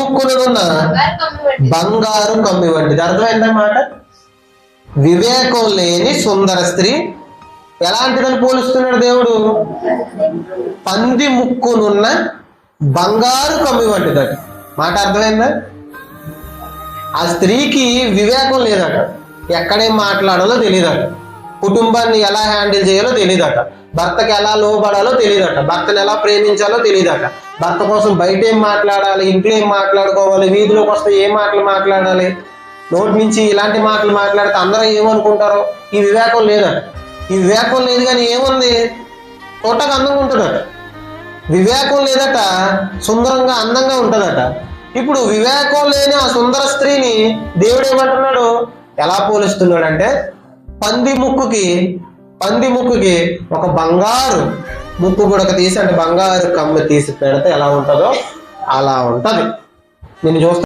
ముక్కునున్న బంగారు కమ్మి వంటిది. అర్థమైందన్నమాట. వివేకం లేని సుందర స్త్రీ ఎలాంటిదని పోలుస్తున్నాడు దేవుడు? పంది ముక్కునున్న బంగారు కమ్మి వంటిదట. మాట అర్థమైందా? ఆ స్త్రీకి వివేకం లేదట, ఎక్కడేం మాట్లాడాలో తెలియదట, కుటుంబాన్ని ఎలా హ్యాండిల్ చేయాలో తెలియదట, భర్తకి ఎలా లోబడాలో తెలియదట, భర్తను ఎలా ప్రేమించాలో తెలియదట, భర్త కోసం బయట ఏం మాట్లాడాలి, ఇంట్లో ఏం మాట్లాడుకోవాలి, వీధిలోకి వస్తే ఏ మాటలు మాట్లాడాలి, నోటి నుంచి ఇలాంటి మాటలు మాట్లాడితే అందరూ ఏమనుకుంటారో ఈ వివేకం లేదట. ఈ వివేకం లేదు కానీ ఏముంది? తోటకు అందంగా ఉంటుందట. వివేకం లేదట, సుందరంగా అందంగా ఉంటుందట. ఇప్పుడు వివేకం లేని ఆ సుందర స్త్రీని దేవుడు ఏమంటున్నాడు? ఎలా పోలుస్తున్నాడు అంటే పంది ముక్కుకి ఒక బంగారు ముక్కు గుడక తీసి, అంటే బంగారు కమ్మ తీసి పెడితే ఎలా ఉంటుందో అలా ఉంటది. నేను చూస్తా.